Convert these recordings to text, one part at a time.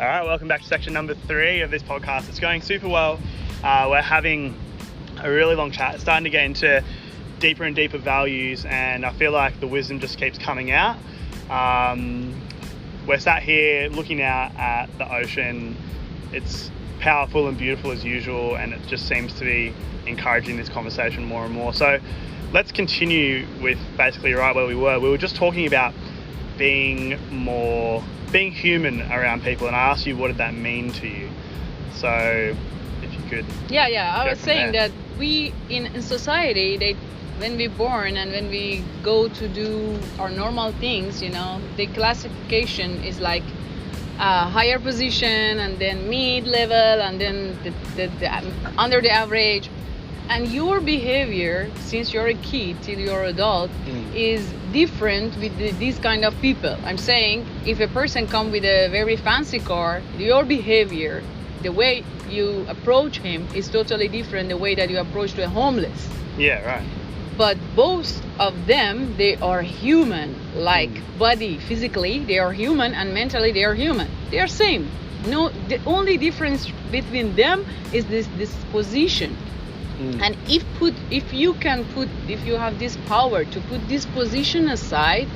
All right, welcome back to section number 3 of this podcast. It's going super well. We're having a really long chat, starting to get into deeper and deeper values, and I feel like the wisdom just keeps coming out. We're sat here looking out at the ocean. It's powerful and beautiful as usual, and it just seems to be encouraging this conversation more and more. So let's continue with basically right where we were. We were just talking about being human around people, and I asked you, what did that mean to you? So if you could. I was saying that we in society, when we're born and when we go to do our normal things, the classification is like higher position, and then mid-level, and then the under the average. And your behavior, since you're a kid till you're adult, is different with these kind of people. I'm saying, if a person come with a very fancy car, your behavior, the way you approach him is totally different the way that you approach to a homeless. Yeah, right. But both of them, they are human, like body, physically, they are human, and mentally they are human. They are same. No, the only difference between them is this position. And if you have this power to put this position aside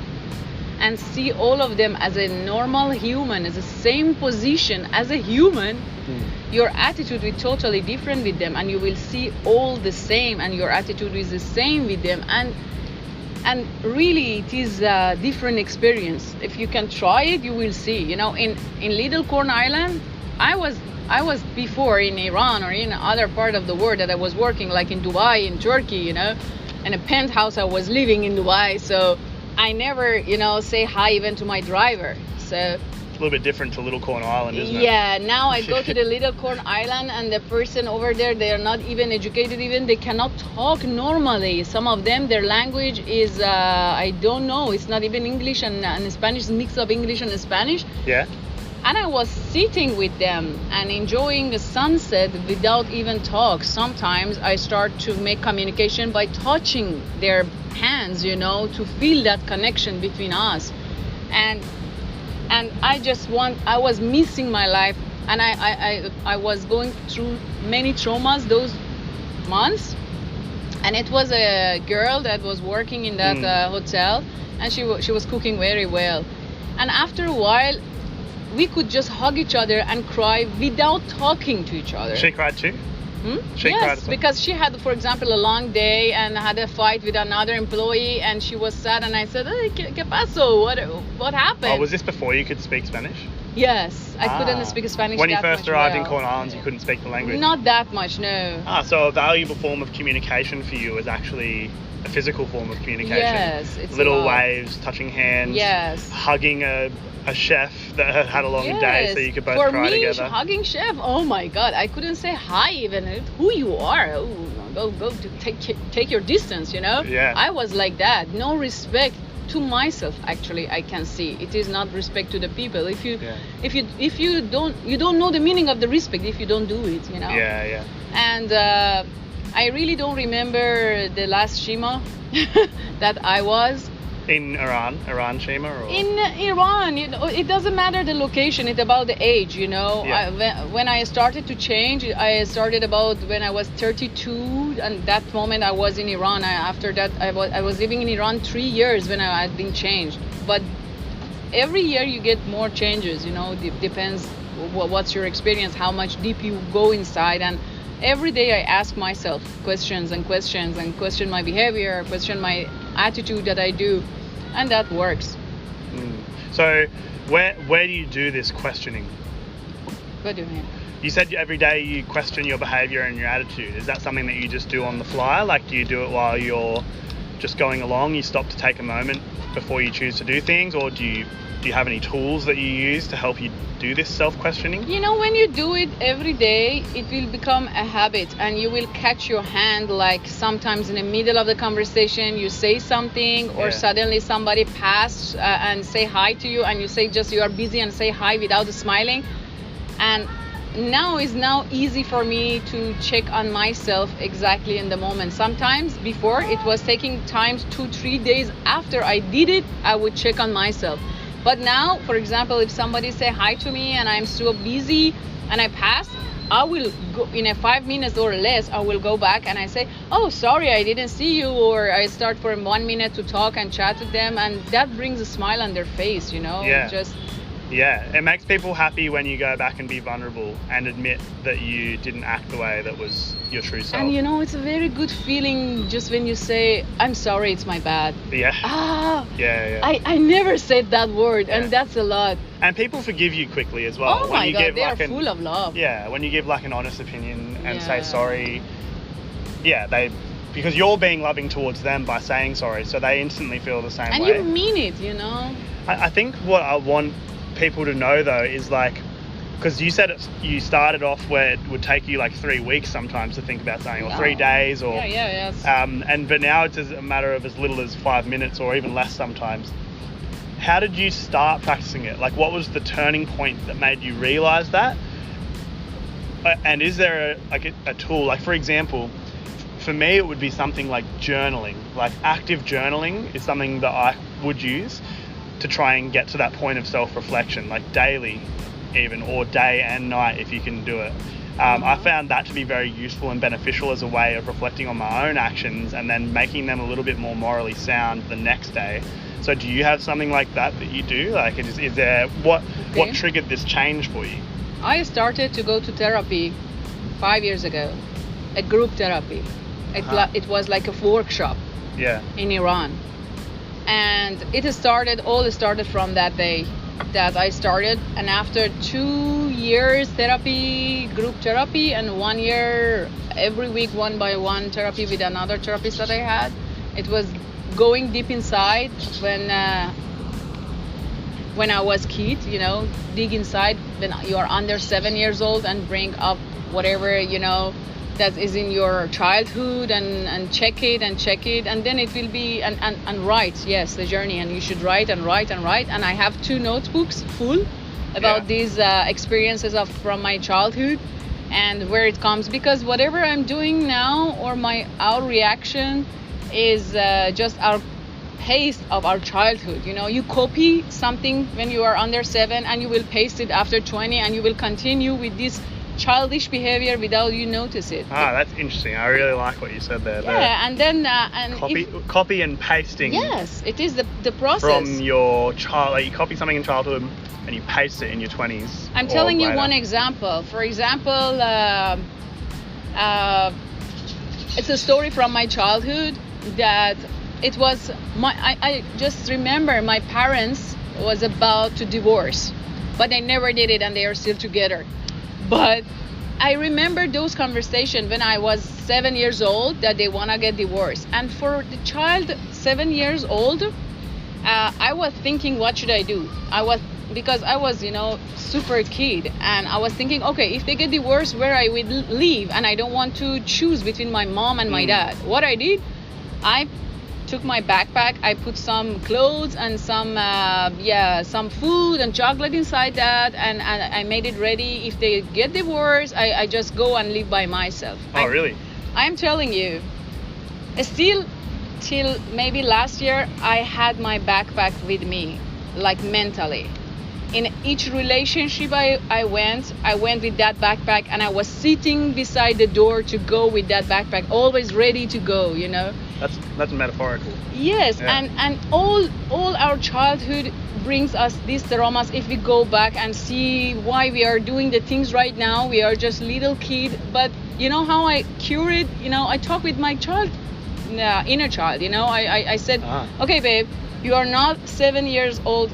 and see all of them as a normal human, as the same position as a human, your attitude will be totally different with them, and you will see all the same, and your attitude is the same with them, and really it is a different experience. If you can try it, you will see. In Little Corn Island, I was before in Iran or in other part of the world that I was working, like in Dubai, in Turkey, in a penthouse. I was living in Dubai, so I never, say hi even to my driver. So it's a little bit different to Little Corn Island, isn't it? Yeah, now I go to the Little Corn Island, and the person over there, they are not even educated, even they cannot talk normally. Some of them, their language is, I don't know, it's not even English and Spanish, mix of English and Spanish. Yeah. And I was sitting with them and enjoying the sunset without even talk. Sometimes I start to make communication by touching their hands, to feel that connection between us. And I was missing my life, and I was going through many traumas those months. And it was a girl that was working in that hotel, and she was cooking very well. And after a while, we could just hug each other and cry without talking to each other. She cried too? She cried yes, because she had, for example, a long day and had a fight with another employee, and she was sad, and I said, hey, ¿qué pasó? What happened? Oh, was this before you could speak Spanish? Yes, I couldn't speak Spanish when you that first much arrived well. in Corn Islands, you couldn't speak the language? Not that much, no. So a valuable form of communication for you is actually a physical form of communication. Yes, it's little waves, touching hands, yes, hugging a chef that had a long day, so you could both cry together. For me, hugging chef, oh my God, I couldn't say hi even. Who you are? Oh, go to take your distance, Yeah. I was like that. No respect to myself. Actually, I can see it is not respect to the people. If you don't know the meaning of the respect if you don't do it, Yeah. And I really don't remember the last Shima that I was. In Iran Shima? Or? In Iran, it doesn't matter the location, it's about the age, Yeah. When I started to change, I started about when I was 32, and that moment I was in Iran. After that, I was living in Iran 3 years when I had been changed. But every year you get more changes, depends what's your experience, how much deep you go inside. And every day I ask myself questions and question my behavior, question my attitude that I do, and that works. So where do you do this questioning? What do you mean? You said every day you question your behavior and your attitude. Is that something that you just do on the fly? Like, do you do it while you're just going along? You stop to take a moment before you choose to do things, or do you have any tools that you use to help you do this self-questioning? When you do it every day, it will become a habit, and you will catch your hand, like sometimes in the middle of the conversation you say something, or suddenly somebody passed and say hi to you, and you say just you are busy and say hi without smiling. And now is easy for me to check on myself exactly in the moment. Sometimes before it was taking time 2-3 days after I did it, I would check on myself. But now, for example, if somebody say hi to me and I'm so busy and I pass, I will go in a 5 minutes or less. I will go back and I say, "Oh, sorry, I didn't see you," or I start for 1 minute to talk and chat with them, and that brings a smile on their face. Yeah. Just Yeah, it makes people happy when you go back and be vulnerable and admit that you didn't act the way that was your true self. And it's a very good feeling just when you say, "I'm sorry, it's my bad." Yeah. Yeah. I never said that word, Yeah. and that's a lot. And people forgive you quickly as well. Oh my God, they are full of love. Yeah, when you give like an honest opinion and say Yeah. sorry, because you're being loving towards them by saying sorry, so they instantly feel the same And way. you mean it, I think what I want people to know though is like, because you said you started off where it would take you like 3 weeks sometimes to think about something, or 3 days, or yes. but now it's a matter of as little as 5 minutes or even less sometimes. How did you start practicing it? Like, what was the turning point that made you realize that? And is there a tool? Like, for example, for me it would be something like journaling. Like, active journaling is something that I would use to try and get to that point of self-reflection, like daily even, or day and night if you can do it. I found that to be very useful and beneficial as a way of reflecting on my own actions and then making them a little bit more morally sound the next day. So do you have something like that you do? Like, is there, what triggered this change for you? I started to go to therapy 5 years ago, a group therapy. It was like a workshop in Iran. And it all started from that day that I started. And after 2 years therapy, group therapy, and 1 year every week, 1 by 1 therapy with another therapist that I had, it was going deep inside when I was kid, dig inside when you are under 7 years old and bring up whatever, that is in your childhood and check it, and then it will be and write, yes, the journey, and you should write and write and write. And I have 2 notebooks full about these experiences from my childhood and where it comes, because whatever I'm doing now or our reaction is just our paste of our childhood. You copy something when you are under 7 and you will paste it after 20, and you will continue with this childish behavior without you notice it. That's interesting. I really like what you said there. And then copy and pasting. Yes, it is the process from your child. Like, you copy something in childhood and you paste it in your 20s. I'm telling you one example. For example, it's a story from my childhood that it was I just remember my parents was about to divorce, but they never did it, and they are still together. But I remember those conversations when I was 7 years old, that they want to get divorced. And for the child 7 years old, I was thinking, what should I do? Because I was, super kid, and I was thinking, okay, if they get divorced, where I will live, and I don't want to choose between my mom and my dad. What I did, I took my backpack, I put some clothes and some food and chocolate inside that, and I made it ready. If they get divorced, I just go and live by myself. Oh, really? I'm telling you, still till maybe last year, I had my backpack with me, like mentally. In each relationship I went with that backpack, and I was sitting beside the door to go with that backpack, always ready to go, That's metaphorical. Yes, yeah. and all our childhood brings us these traumas. If we go back and see why we are doing the things right now, we are just little kid. But you know how I cure it? I talk with my inner child. I said, okay, babe, you are not 7 years old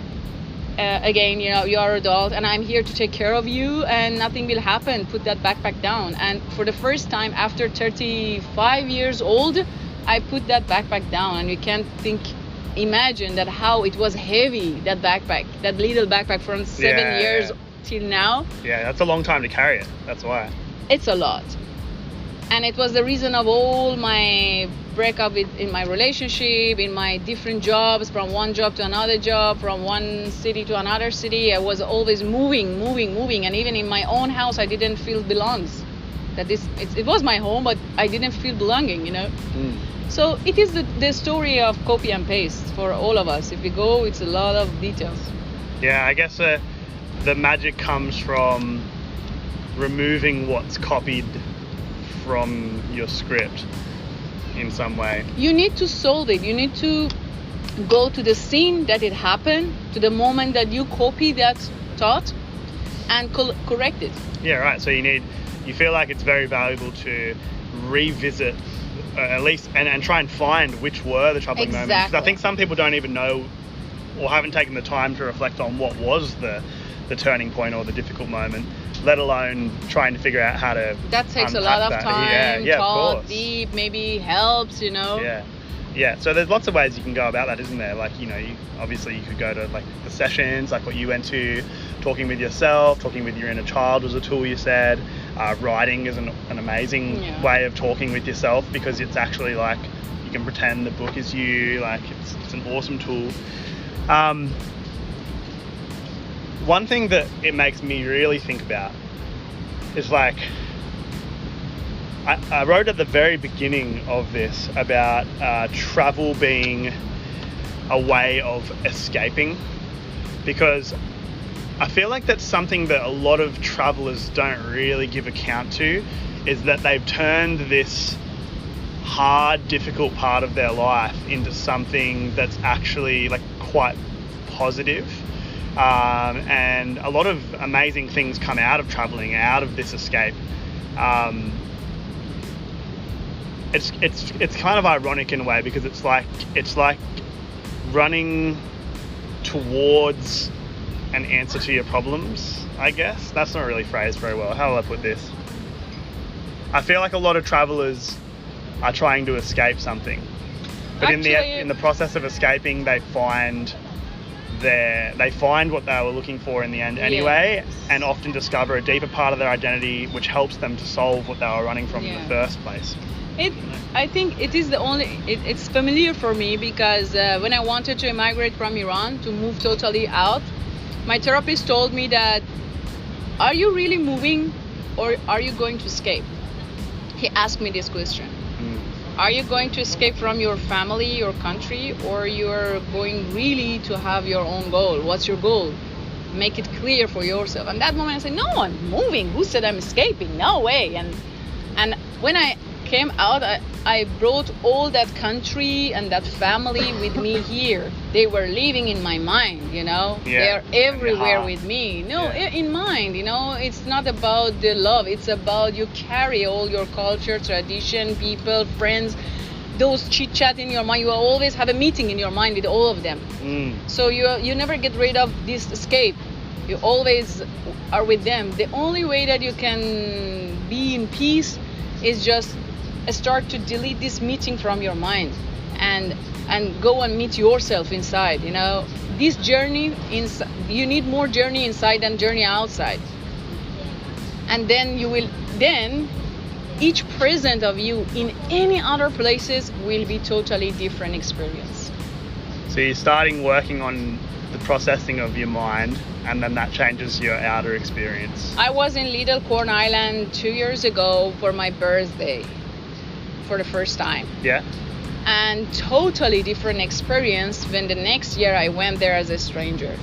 again. You are adult, and I'm here to take care of you, and nothing will happen. Put that backpack down. And for the first time after 35 years old, I put that backpack down, and you can't imagine that how it was heavy, that backpack, that little backpack from 7 years till now. Yeah, that's a long time to carry it. That's why. It's a lot. And it was the reason of all my breakup in my relationship, in my different jobs, from one job to another job, from one city to another city. I was always moving. And even in my own house, I didn't feel belongs. It was my home, but I didn't feel belonging, So it is the story of copy and paste for all of us. If we go, it's a lot of details. Yeah, I guess the magic comes from removing what's copied from your script in some way. You need to solve it. You need to go to the scene that it happened, to the moment that you copy that thought, and correct it. Yeah, right. So you feel like it's very valuable to revisit at least and try and find which were the troubling moments. Because I think some people don't even know or haven't taken the time to reflect on what was the turning point or the difficult moment, let alone trying to figure out how to that takes a lot of time. Yeah, thought, of course. deep, maybe helps, Yeah, so there's lots of ways you can go about that, isn't there? Like, you obviously you could go to like the sessions, like what you went to, talking with yourself, talking with your inner child was a tool you said. Writing is an amazing way of talking with yourself, because it's actually like you can pretend the book is you. Like it's an awesome tool. One thing that it makes me really think about is like, I wrote at the very beginning of this about travel being a way of escaping, because I feel like that's something that a lot of travelers don't really give account to, is that they've turned this hard, difficult part of their life into something that's actually like quite positive. And a lot of amazing things come out of traveling, out of this escape. It's kind of ironic in a way, because it's like running towards an answer to your problems, I guess. That's not really phrased very well. How will I put this? I feel like a lot of travelers are trying to escape something, but in the process of escaping, they find what they were looking for in the end anyway, and often discover a deeper part of their identity which helps them to solve what they were running from in the first place. I think it is it's familiar for me, because when I wanted to immigrate from Iran, to move totally out, my therapist told me that, are you really moving or are you going to escape? He asked me this question. Are you going to escape from your family, your country, or you're going really to have your own goal? What's your goal? Make it clear for yourself. And that moment I said, no, I'm moving. Who said I'm escaping? No way. And when I came out, I brought all that country and that family with me here. They were living in my mind, They're everywhere with me. In mind, it's not about the love. It's about you carry all your culture, tradition, people, friends, those chit chat in your mind. You will always have a meeting in your mind with all of them. So you never get rid of this escape. You always are with them. The only way that you can be in peace is just start to delete this meeting from your mind and go and meet yourself inside. This journey you need more journey inside than journey outside, and then each present of you in any other places will be totally different experience. So you're starting working on the processing of your mind, and then that changes your outer experience. I was in Little Corn Island 2 years ago for my birthday for the first time. Yeah. And totally different experience when the next year I went there as a stranger.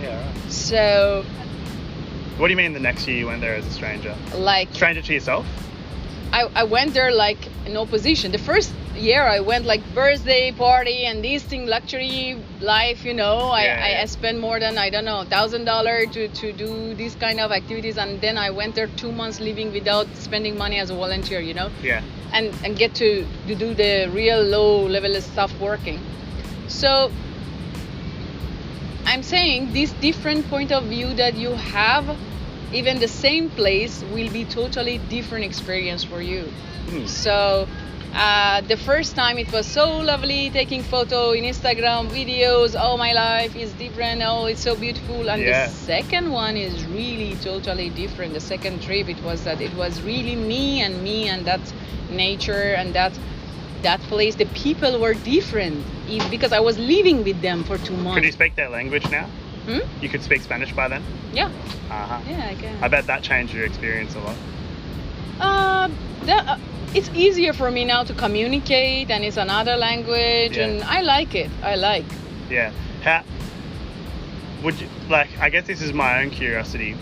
Yeah, right. So... What do you mean the next year you went there as a stranger? Like... Stranger to yourself? I went there like in opposition. The first year I went like birthday party and this thing, luxury life, I spent more than, $1,000 to do these kind of activities, and then I went there 2 months living without spending money as a volunteer, Yeah. And get to do the real low level stuff working. So I'm saying this different point of view that you have, even the same place will be totally different experience for you. So the first time it was so lovely, taking photo in Instagram videos, my life is different, it's so beautiful. And the second one is really totally different. The second trip, it was really me and that nature and that place. The people were different because I was living with them for 2 months. Could you speak their language now? You could speak Spanish by then? Yeah. Uh-huh. Yeah, I can. I bet that changed your experience a lot. It's easier for me now to communicate, and it's another language, and I like it. Yeah. would you, like, I guess this is my own curiosity,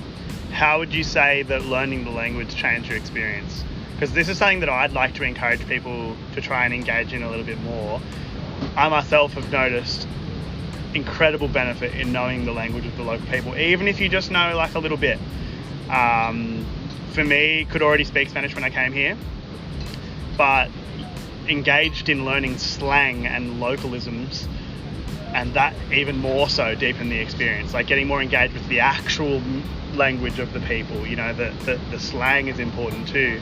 how would you say that learning the language changed your experience? Because this is something that I'd like to encourage people to try and engage in a little bit more. I myself have noticed incredible benefit in knowing the language of the local people, even if you just know like a little bit. For me, could already speak Spanish when I came here, but engaged in learning slang and localisms, and that even more so deepened the experience, like getting more engaged with the actual language of the people. You know, the slang is important too.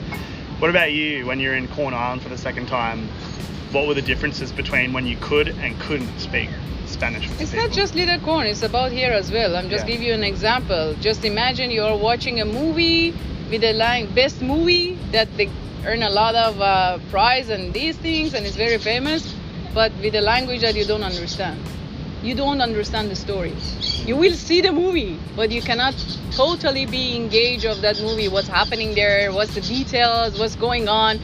What about you when you're in Corn Island for the second time? What were the differences between when you could and couldn't speak Spanish with It's people? not just Little Corn, it's about here as well. I'm just give you an example. Just imagine you're watching a movie with the best movie that they earn a lot of prize and these things, and it's very famous, but with a language that you don't understand. You don't understand the story. You will see the movie, but you cannot totally be engaged of that movie, what's happening there, what's the details, what's going on.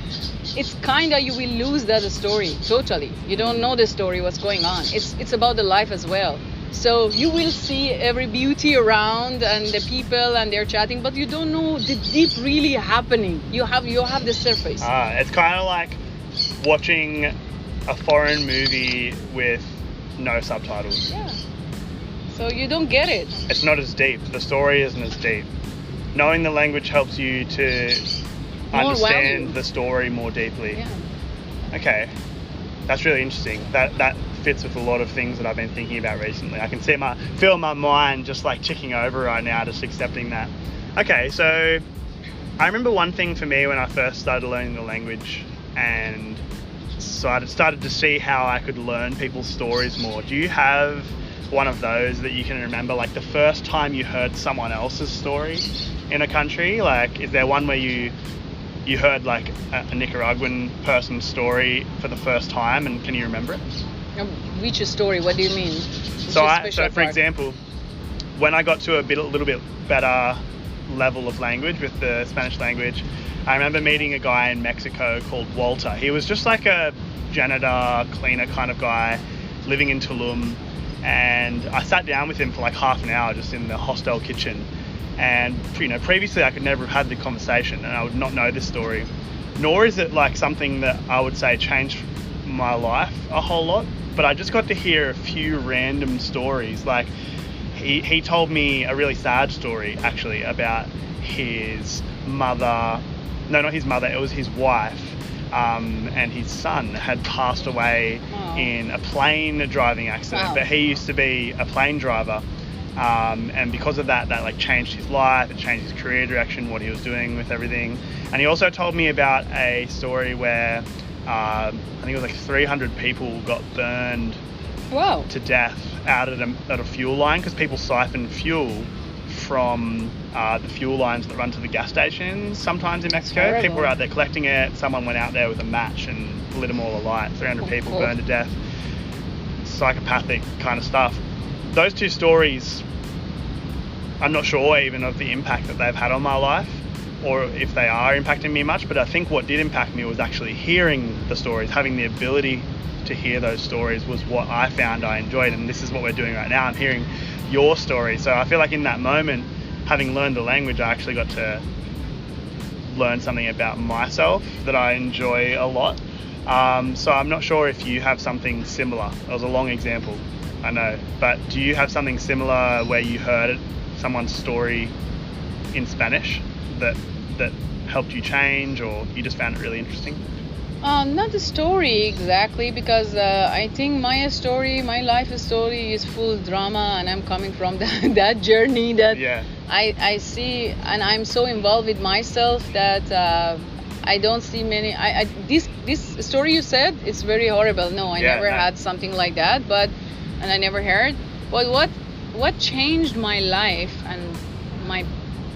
It's kind of, you will lose that story totally. You don't know the story, what's going on. It's about the life as well. So you will see every beauty around and the people and they're chatting, but you don't know the deep really happening. You have the surface. It's kind of like watching a foreign movie with no subtitles. Yeah. So you don't get it. It's not as deep. The story isn't as deep. Knowing the language helps you to understand the story more deeply. Yeah. Okay, that's really interesting. That fits with a lot of things that I've been thinking about recently. I can feel my mind just like ticking over right now, just accepting that. Okay, so I remember one thing for me when I first started learning the language, and so I started to see how I could learn people's stories more. Do you have one of those that you can remember, like the first time you heard someone else's story in a country? Like, is there one where you heard like a Nicaraguan person's story for the first time, and can you remember it? Which story? What do you mean? So for example, when I got to a little bit better level of language with the Spanish language, I remember meeting a guy in Mexico called Walter. He was just like a janitor, cleaner kind of guy living in Tulum, and I sat down with him for like half an hour just in the hostel kitchen. And previously I could never have had the conversation, and I would not know this story, nor is it like something that I would say changed my life a whole lot, but I just got to hear a few random stories. Like he told me a really sad story actually about his mother, no, not his mother, it was his wife, and his son had passed away in a plane driving accident. But he used to be a plane driver. And because of that like changed his life, it changed his career direction, what he was doing with everything. And he also told me about a story where I think it was like 300 people got burned to death out at a fuel line, because people siphon fuel from the fuel lines that run to the gas stations sometimes in Mexico. Terrible. People were out there collecting it. Someone went out there with a match and lit them all alight. 300 people burned to death. Psychopathic kind of stuff. Those two stories, I'm not sure even of the impact that they've had on my life, or if they are impacting me much, but I think what did impact me was actually hearing the stories. Having the ability to hear those stories was what I found I enjoyed, and this is what we're doing right now. I'm hearing your story. So I feel like in that moment, having learned the language, I actually got to learn something about myself that I enjoy a lot. So I'm not sure if you have something similar. It was a long example, I know, but do you have something similar where you heard someone's story in Spanish that helped you change, or you just found it really interesting? Not a story exactly, because I think my life story is full drama, and I'm coming from that journey that I see, and I'm so involved with myself that I don't see many. This story you said, it's very horrible. No, I never had something like that, and I never heard. But what changed my life and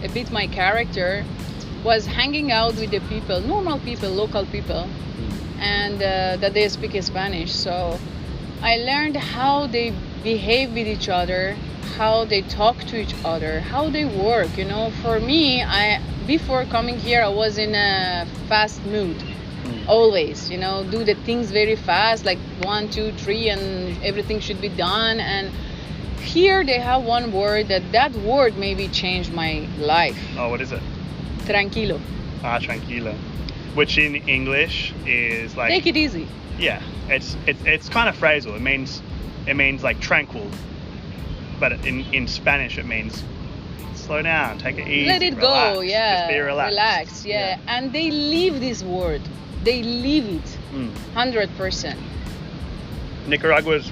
a bit my character was hanging out with the people, normal people, local people, and that they speak Spanish. So I learned how they behave with each other, how they talk to each other, how they work. For me, before coming here, I was in a fast mood. Always, do the things very fast, like 1, 2, 3, and everything should be done. And Here they have one word that word maybe changed my life. Oh, what is it? Tranquilo. Tranquilo. Which in English is like... Take it easy. Yeah, it's kind of phrasal. It means like tranquil, but in Spanish it means slow down, take it easy, Let it relax, go, yeah. just be relaxed. Relax, yeah. And they live this word. They live it, 100%. Nicaragua's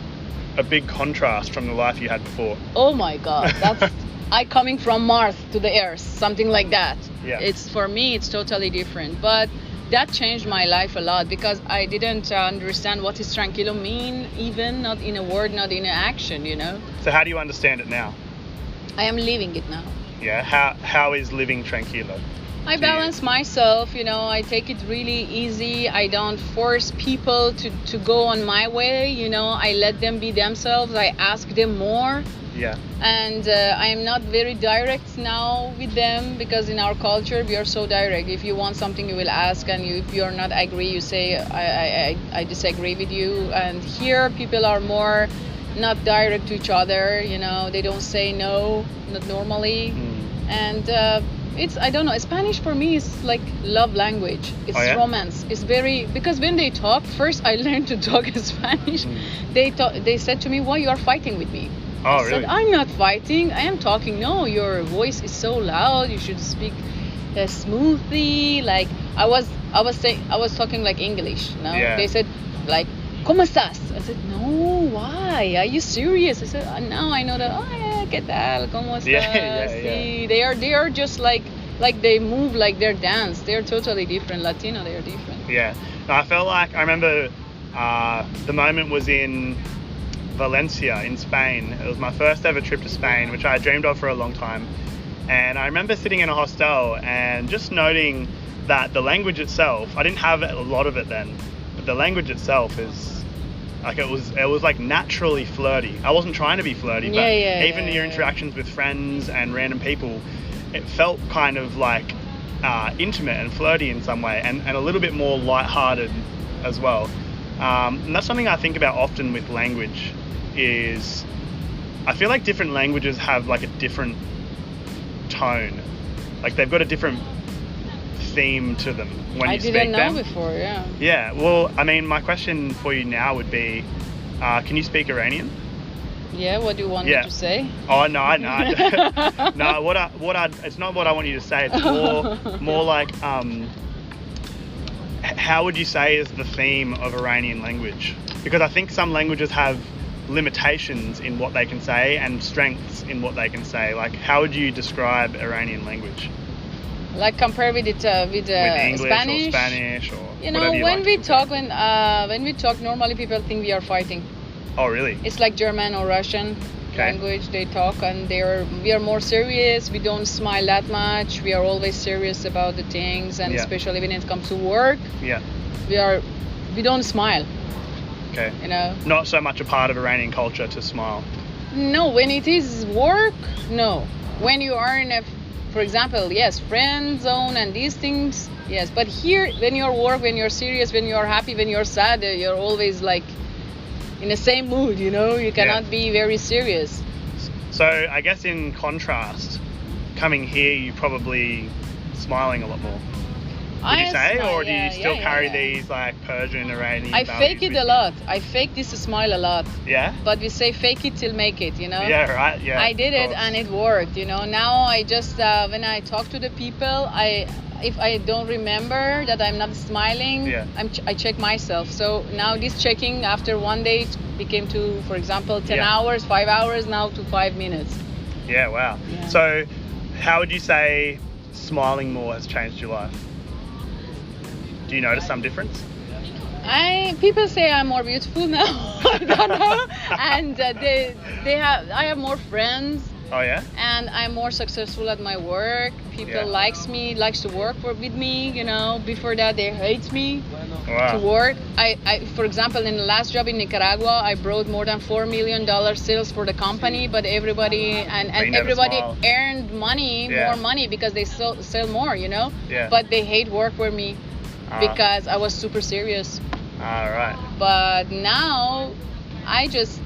a big contrast from the life you had before. Oh my God, that's I coming from Mars to the Earth, something like that. Yeah. It's for me, it's totally different, but that changed my life a lot because I didn't understand what is tranquilo mean, even not in a word, not in an action, you know. So how do you understand it now? I am living it now. Yeah. How is living tranquilo? I balance myself, you know, I take it really easy. I don't force people to go on my way, you know, I let them be themselves. I ask them more. Yeah. And I am not very direct now with them because in our culture we are so direct. If you want something, you will ask, and if you're not agree, you say I disagree with you. And here people are more not direct to each other, you know, they don't say no, not normally. And it's, I don't know, Spanish for me is like love language. It's romance. It's very, because when they talk, first I learned to talk Spanish. They said to me, why you are fighting with me? Oh, I really? said, I'm not fighting, I am talking. No, your voice is so loud, you should speak smoothly. Like I was talking like English, you know? Yeah. They said like, ¿Cómo estás? I said, no, why? Are you serious? I said, now I know that, oh yeah, ¿qué tal? ¿Cómo estás? Yeah. Sí. They are just like they move like their dance. They're totally different. Latino, they are different. Yeah. No, I felt like, I remember the moment was in Valencia in Spain. It was my first ever trip to Spain, which I dreamed of for a long time. And I remember sitting in a hostel and just noting that the language itself, I didn't have a lot of it then, but the language itself is like, it was like naturally flirty. I wasn't trying to be flirty, but even your interactions with friends and random people, it felt kind of like intimate and flirty in some way, and a little bit more lighthearted as well. And that's something I think about often with language, is I feel like different languages have like a different tone. Like they've got a different theme to them when you speak them. I didn't know before, yeah. Yeah, well, I mean, my question for you now would be, can you speak Iranian? Yeah, what do you want me to say? Oh, no. No, it's not what I want you to say. It's more like, how would you say is the theme of Iranian language? Because I think some languages have limitations in what they can say and strengths in what they can say. Like, how would you describe Iranian language? Like compare with English or Spanish or you know, when we talk normally people think we are fighting. Oh, really? It's like German or Russian language they talk, and we are more serious. We don't smile that much. We are always serious about the things, and especially when it comes to work. Yeah. We don't smile. Okay. You know. Not so much a part of Iranian culture to smile. No, when it is work, no. When you are in for example, yes, friend zone and these things, yes. But here, when you're work, when you're serious, when you're happy, when you're sad, you're always like in the same mood, you know? You cannot be very serious. So I guess in contrast, coming here, you're probably smiling a lot more. Would you say? Or do you still carry these like Persian, Iranian I fake it a lot. I fake this smile a lot. Yeah? But we say fake it till make it, you know? Yeah, right. Yeah. I did it and it worked, you know? Now I just, when I talk to the people, if I don't remember that I'm not smiling, I check myself. So now this checking after one day became to, for example, 10 hours, 5 hours, now to 5 minutes. Yeah, wow. Yeah. So how would you say smiling more has changed your life? Do you notice some difference? People say I'm more beautiful now. I don't know. And I have more friends. Oh yeah. And I'm more successful at my work. People likes to work with me. You know, before that they hate me to work. I for example, in the last job in Nicaragua, I brought more than $4 million sales for the company, but everybody earned money, more money because they sell more. You know. Yeah. But they hate work for me. Because I was super serious. Right. But now I just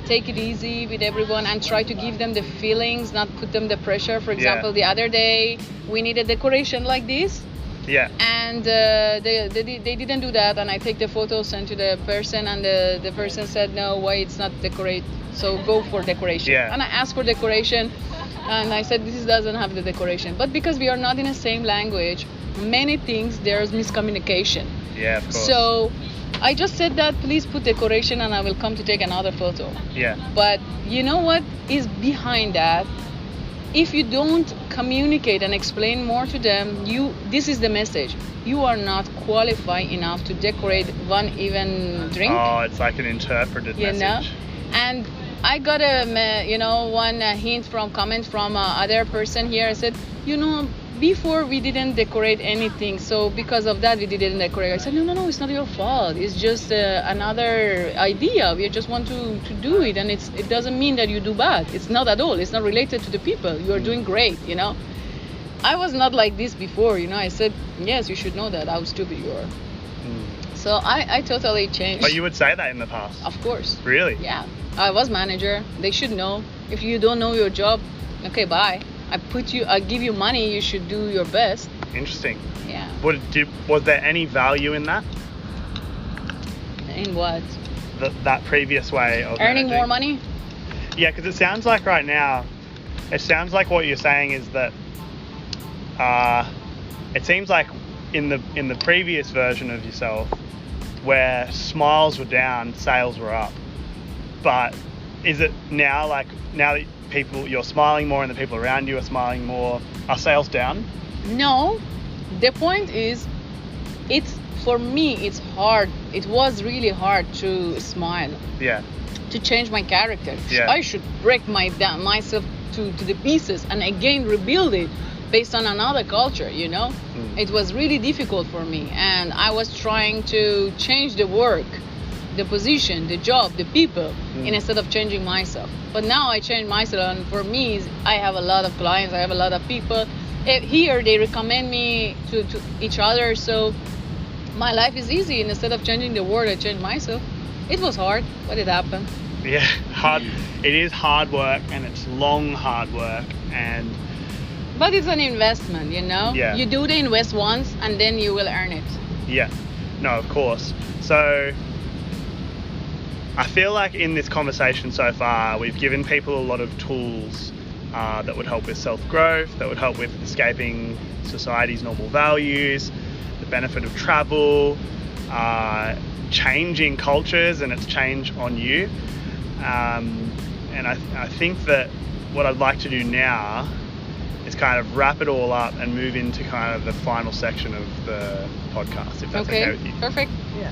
take it easy with everyone and try to give them the feelings, not put them the pressure. For example, the other day we needed decoration like this. Yeah. And they didn't do that, and I take the photo, sent to the person, and the person said, no, why it's not decorate, so go for decoration. Yeah. And I asked for decoration, and I said, this doesn't have the decoration. But because we are not in the same language, many things, there's miscommunication. Yeah, of course. So I just said that, please put decoration and I will come to take another photo. Yeah. But you know what is behind that? If you don't communicate and explain more to them, this is the message. You are not qualified enough to decorate one even drink. Oh, it's like an interpreted message. Know? And I got one hint from comment from other person here. I said, before we didn't decorate anything, so because of that we didn't decorate. I said, no, it's not your fault. It's just another idea. We just want to do it, and it doesn't mean that you do bad. It's not at all. It's not related to the people. You are doing great, I was not like this before, I said, yes, you should know that, how stupid you are. So I totally changed. But you would say that in the past? Of course. Really? Yeah. I was manager. They should know. If you don't know your job, okay, bye. I give you money, you should do your best. Interesting. Yeah. Was there any value in that? In what? That previous way of earning managing? more money? Yeah, because it sounds like right now, what you're saying is that it seems like in the previous version of yourself, where smiles were down, sales were up. But is it now that you're smiling more and the people around you are smiling more, are sales down? No. The point is, for me, it's hard. It was really hard to smile. Yeah. To change my character. Yeah. I should break myself to the pieces and again rebuild it based on another culture, It was really difficult for me, and I was trying to change the work, the position, the job, the people, instead of changing myself. But now I change myself, and for me, I have a lot of clients, I have a lot of people. Here, they recommend me to each other, so my life is easy. Instead of changing the world, I changed myself. It was hard, but it happened. Yeah, hard. It is hard work, and it's long, hard work, But it's an investment, Yeah. You do the invest once, and then you will earn it. Yeah. No, of course. So I feel like in this conversation so far, we've given people a lot of tools that would help with self-growth, that would help with escaping society's normal values, the benefit of travel, changing cultures and its change on you. And I think that what I'd like to do now is kind of wrap it all up and move into kind of the final section of the podcast, if that's okay with you. Perfect. Yeah.